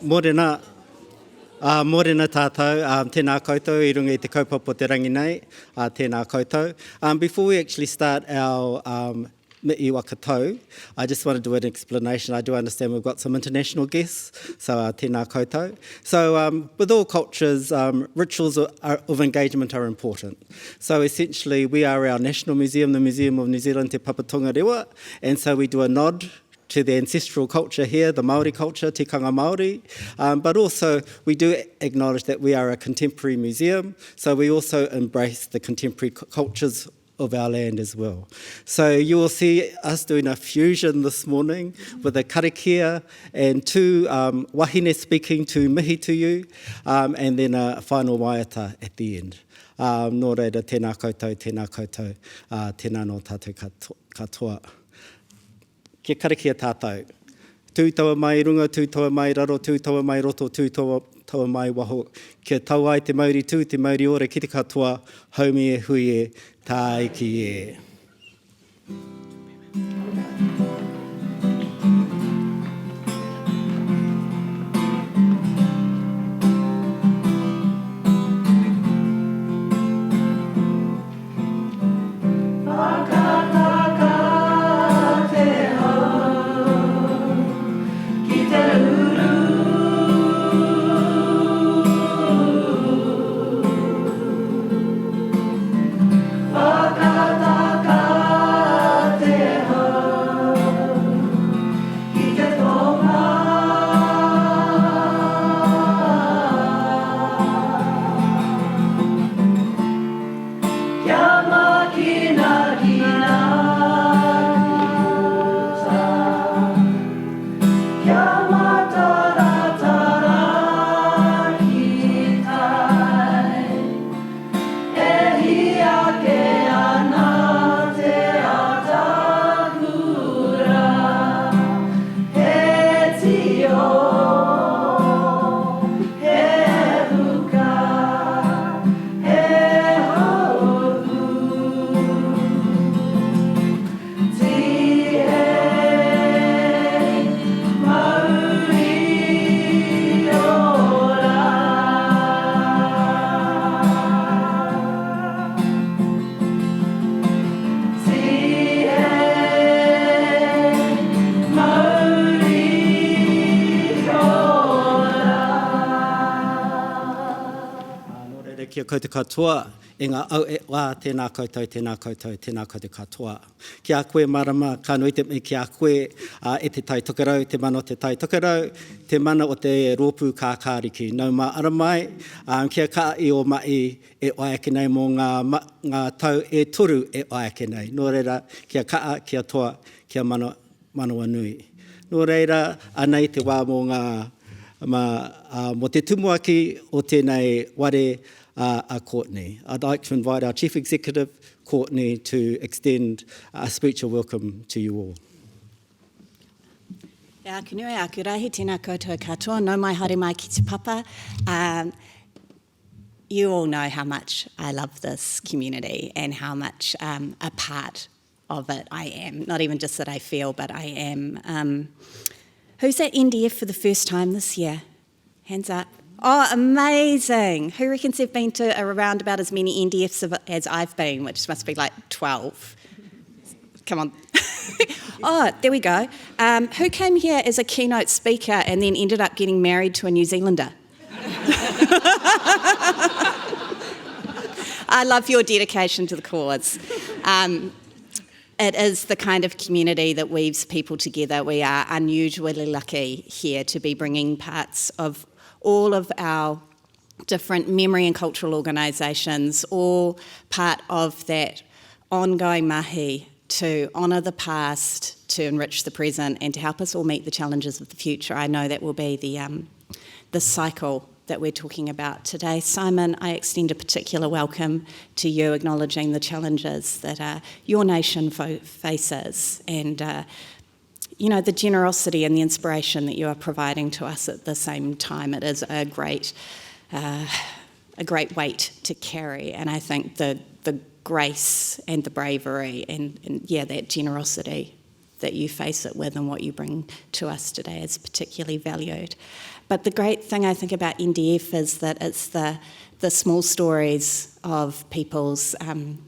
Morena tātou, tēnā koutou, I runga I te kaupapa te rangi nei, tēnā koutou. Before we actually start our mihi whakatau, I just want to do an explanation. I do understand we've got some international guests, so tēnā koutou. So with all cultures, rituals of engagement are important. So essentially we are our national museum, the Museum of New Zealand Te Papatonga Rewa, and so we do a nod to the ancestral culture here, the Māori culture, tikanga Māori, but also we do acknowledge that we are a contemporary museum, so we also embrace the contemporary cultures of our land as well. So you will see us doing a fusion this morning with a karakia and two wahine speaking to mihi to you, and then a final waiata at the end. Nō reira, tēnā koutou, tēnā no tātou katoa. Kia karakia tātou. Tūtaua mai runga, tūtaua mai raro, tūtaua mai roto, tūtaua mai waho. Kia tau ai te mauri tū, te mauri ore ki te katoa, haumi e hui e, tā iki e. Kia koutou katoa, e ngā au e wā, tēnā koutou katoa. Kia koe marama, ka nui te me kia koe e te tai tokerau, te mana o te tai tokerau, te mana o te rōpū kākāriki. Nau mā aramai, kia ka I o mai e oiake nei mō ngā tau e toru e oiake nei. Nō reira, kia kaa, kia toa, kia manawa nui. Nō reira, anei te wā mō mō te tumuaki o tēnei ware Courtney. I'd like to invite our Chief Executive, Courtney, to extend a speech of welcome to you all. E aku nui, aku rahi, tēnā koutou katoa, nau mai haere mai ki te papa. You all know how much I love this community and how much a part of it I am. Not even just that I feel, but I am. Who's at NDF for the first time this year? Hands up. Oh, amazing. Who reckons they've been to around about as many NDFs as I've been, which must be like 12. Come on. Oh, there we go. Who came here as a keynote speaker and then ended up getting married to a New Zealander? I love your dedication to the cause. It is the kind of community that weaves people together. We are unusually lucky here to be bringing parts of all of our different memory and cultural organisations, all part of that ongoing mahi to honour the past, to enrich the present and to help us all meet the challenges of the future. I know that will be the cycle that we're talking about today. Simon, I extend a particular welcome to you, acknowledging the challenges that your nation faces and the generosity and the inspiration that you are providing to us at the same time. It is a great weight to carry, and I think the grace and the bravery and that generosity that you face it with and what you bring to us today is particularly valued. But the great thing I think about NDF is that it's the small stories of people's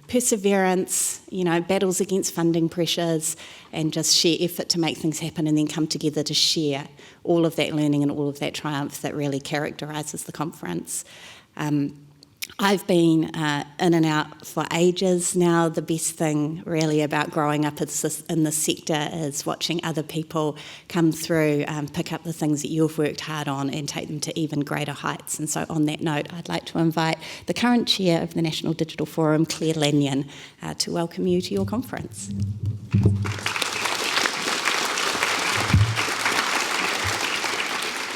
perseverance, battles against funding pressures, and just sheer effort to make things happen and then come together to share all of that learning and all of that triumph that really characterises the conference. I've been in and out for ages now. The best thing really about growing up in this sector is watching other people come through, pick up the things that you've worked hard on and take them to even greater heights. And so on that note, I'd like to invite the current chair of the National Digital Forum, Claire Lanyon, to welcome you to your conference.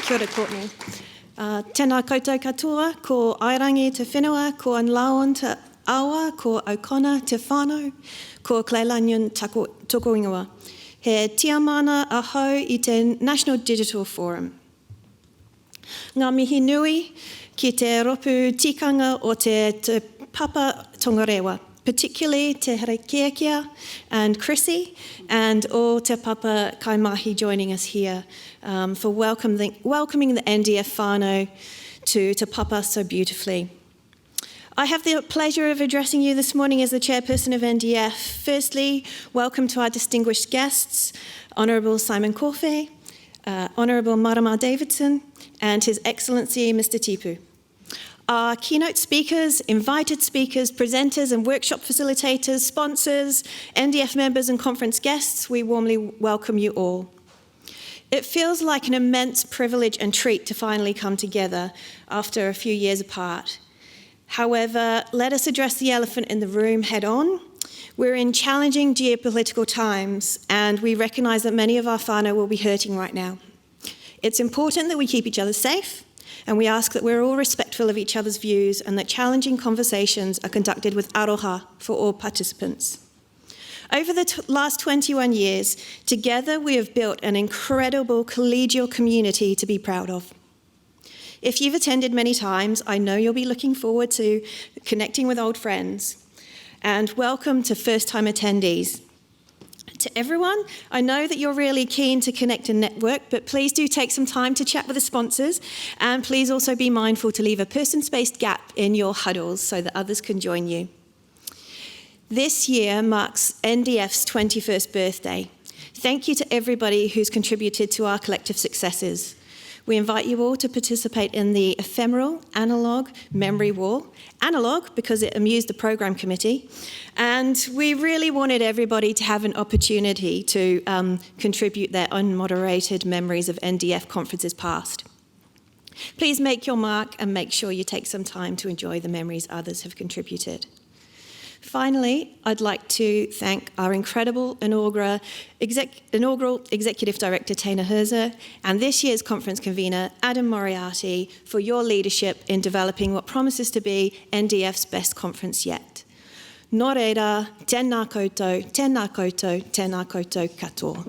Kia ora, Courtney. Tēnā koutou katoa, ko Airangi te whenua, ko Lanyon te awa, ko O'Connor te whānau, ko Claire Lanyon toko ingoa. He tiamana ahau I te National Digital Forum. Ngā mihi nui ki te ropu tikanga o te papa tongarewa, particularly Te Herekiekie and Chrissy, and all Te Papa Kaimahi joining us here for welcoming the NDF whānau to Te Papa so beautifully. I have the pleasure of addressing you this morning as the chairperson of NDF. Firstly, welcome to our distinguished guests, Honourable Simon Corfe, Honourable Marama Davidson, and His Excellency Mr. Tipu. Our keynote speakers, invited speakers, presenters and workshop facilitators, sponsors, NDF members and conference guests, we warmly welcome you all. It feels like an immense privilege and treat to finally come together after a few years apart. However, let us address the elephant in the room head on. We're in challenging geopolitical times and we recognise that many of our whānau will be hurting right now. It's important that we keep each other safe, and we ask that we're all respectful of each other's views and that challenging conversations are conducted with aroha for all participants. Over the last 21 years, together we have built an incredible collegial community to be proud of. If you've attended many times, I know you'll be looking forward to connecting with old friends. And welcome to first-time attendees. To everyone, I know that you're really keen to connect and network, but please do take some time to chat with the sponsors, and please also be mindful to leave a person-spaced gap in your huddles so that others can join you. This year marks NDF's 21st birthday. Thank you to everybody who's contributed to our collective successes. We invite you all to participate in the ephemeral analogue memory wall. Analogue because it amused the programme committee, and we really wanted everybody to have an opportunity to contribute their unmoderated memories of NDF conferences past. Please make your mark and make sure you take some time to enjoy the memories others have contributed. Finally, I'd like to thank our incredible inaugural Executive Director, Tena Herzer, and this year's conference convener, Adam Moriarty, for your leadership in developing what promises to be NDF's best conference yet. Nō reira, tēnā koutou, tēnā koutou, tēnā koutou katoa.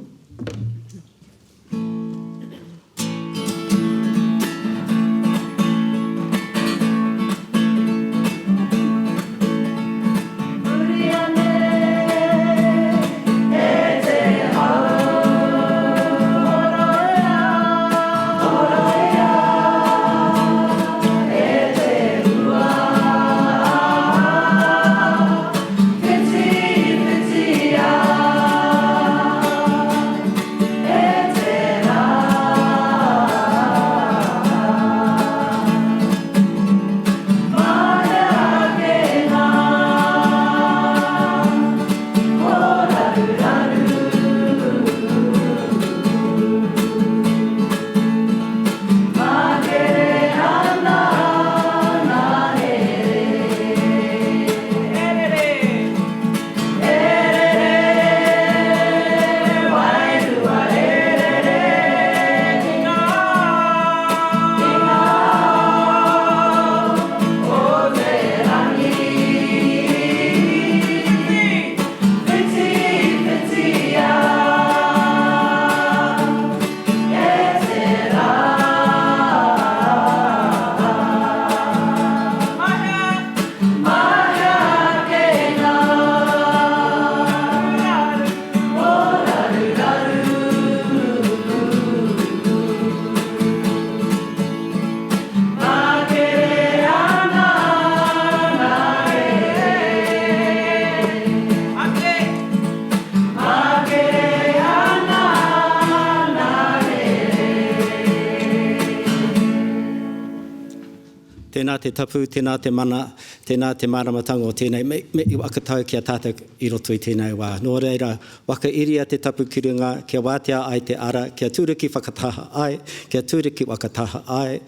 Tēnā te tapu, tēnā te mana, tēnā te maramatanga o tēnei mihi whakatau kia tātou I roto I tēnei wā. Nō reira, waka iria te tapu ki runga, kia wātea ai te ara, kia tūriki whakataha ai, kia tūriki whakataha ai,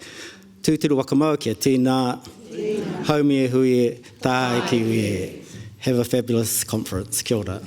tūturu wakamau kia tēnā, haumi e hui e, tā e ki ui e. Have a fabulous conference. Kia ora.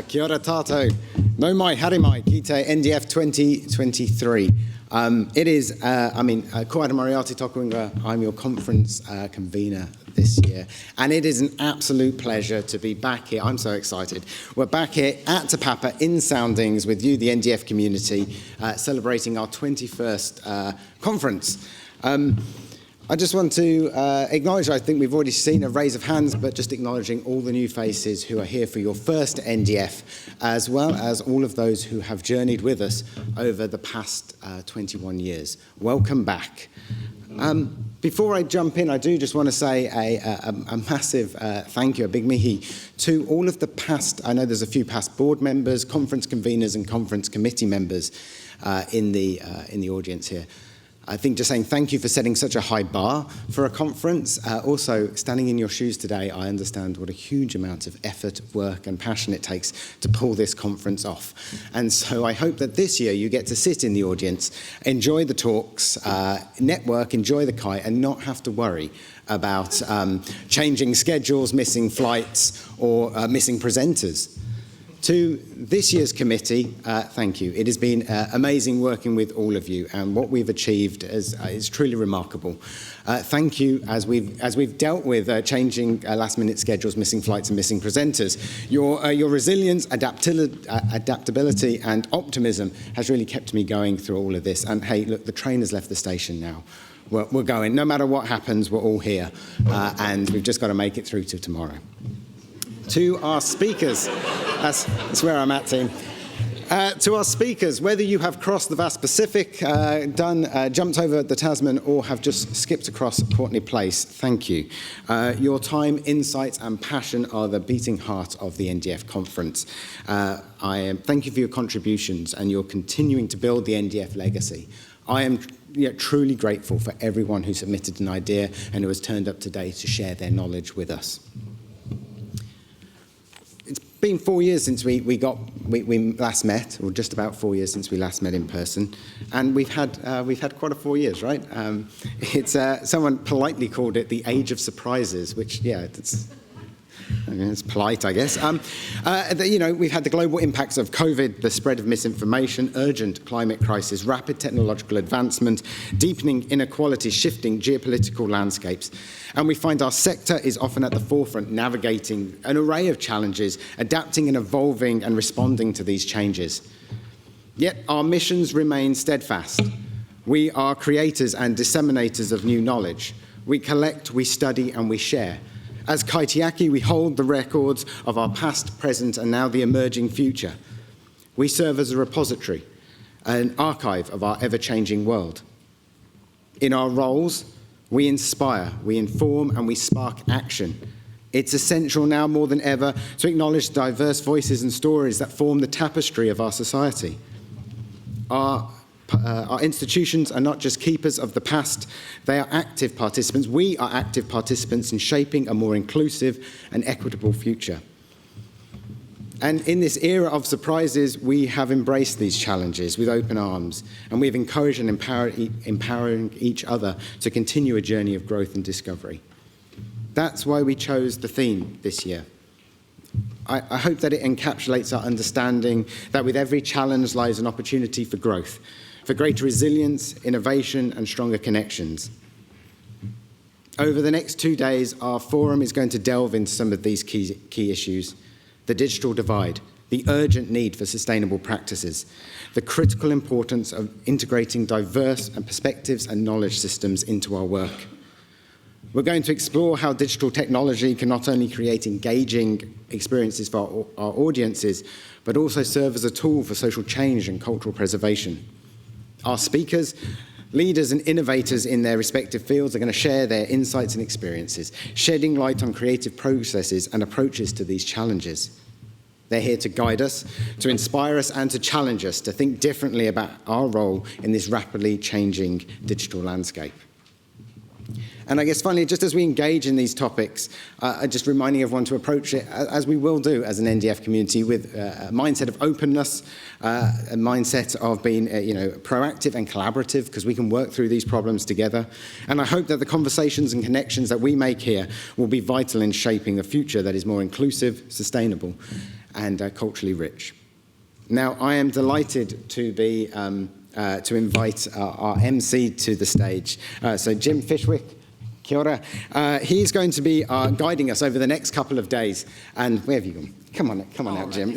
Kia ora tātou. Nau mai, haere mai, ki te NDF 2023. It is, ko Adam Moriarty tōku ingoa, I'm your conference convener this year. And it is an absolute pleasure to be back here. I'm so excited. We're back here at Te Papa in Soundings with you, the NDF community, celebrating our 21st conference. I just want to acknowledge, I think we've already seen a raise of hands, but just acknowledging all the new faces who are here for your first NDF, as well as all of those who have journeyed with us over the past 21 years. Welcome back. Before I jump in, I do just want to say a massive thank you, a big mihi, to all of the past, I know there's a few past board members, conference conveners and conference committee members in the audience here. I think just saying thank you for setting such a high bar for a conference. Also, standing in your shoes today, I understand what a huge amount of effort, work and passion it takes to pull this conference off. And so I hope that this year you get to sit in the audience, enjoy the talks, network, enjoy the kite, and not have to worry about changing schedules, missing flights, or missing presenters. To this year's committee, thank you. It has been amazing working with all of you, and what we've achieved is truly remarkable. Thank you as we've dealt with changing last-minute schedules, missing flights and missing presenters. Your resilience, adaptability and optimism has really kept me going through all of this. And hey, look, the train has left the station now. We're going. No matter what happens, we're all here, and we've just got to make it through to tomorrow. To our speakers, that's where I'm at, team. To our speakers, whether you have crossed the vast Pacific, jumped over the Tasman, or have just skipped across Courtney Place, thank you. Your time, insights, and passion are the beating heart of the NDF conference. Thank you for your contributions, and you're continuing to build the NDF legacy. I am truly grateful for everyone who submitted an idea and who has turned up today to share their knowledge with us. It's been 4 years since we last met, or just about 4 years since we last met in person, and we've had quite a 4 years, right? It's someone politely called it the age of surprises, which it's polite, I guess. We've had the global impacts of COVID, the spread of misinformation, urgent climate crisis, rapid technological advancement, deepening inequality, shifting geopolitical landscapes. And we find our sector is often at the forefront, navigating an array of challenges, adapting and evolving and responding to these changes. Yet our missions remain steadfast. We are creators and disseminators of new knowledge. We collect, we study, and we share. As Kaitiaki, we hold the records of our past, present, and now the emerging future. We serve as a repository, an archive of our ever-changing world. In our roles, we inspire, we inform, and we spark action. It's essential now more than ever to acknowledge diverse voices and stories that form the tapestry of our society. Our institutions are not just keepers of the past, they are active participants. We are active participants in shaping a more inclusive and equitable future. And in this era of surprises, we have embraced these challenges with open arms, and we have encouraged and empowering each other to continue a journey of growth and discovery. That's why we chose the theme this year. I hope that it encapsulates our understanding that with every challenge lies an opportunity for growth, for greater resilience, innovation, and stronger connections. Over the next 2 days, our forum is going to delve into some of these key issues: the digital divide, the urgent need for sustainable practices, the critical importance of integrating diverse perspectives and knowledge systems into our work. We're going to explore how digital technology can not only create engaging experiences for our audiences, but also serve as a tool for social change and cultural preservation. Our speakers, leaders and innovators in their respective fields, are going to share their insights and experiences, shedding light on creative processes and approaches to these challenges. They're here to guide us, to inspire us, and to challenge us to think differently about our role in this rapidly changing digital landscape. And I guess finally, just as we engage in these topics, just reminding everyone to approach it, as we will do as an NDF community, with a mindset of openness, a mindset of being proactive and collaborative, because we can work through these problems together. And I hope that the conversations and connections that we make here will be vital in shaping a future that is more inclusive, sustainable, and culturally rich. Now, I am delighted to be to invite our MC to the stage. So Jim Fishwick, kia ora. He's going to be guiding us over the next couple of days. And where have you gone? Come on out, Jim.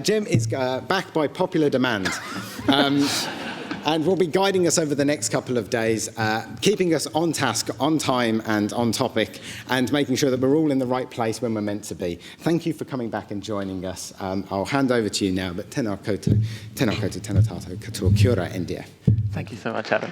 Jim is back by popular demand. And will be guiding us over the next couple of days, keeping us on task, on time, and on topic, and making sure that we're all in the right place when we're meant to be. Thank you for coming back and joining us. I'll hand over to you now, but tēnā koutou, tēnā tātou katoa, kia ora, NDF. Thank you so much, Adam.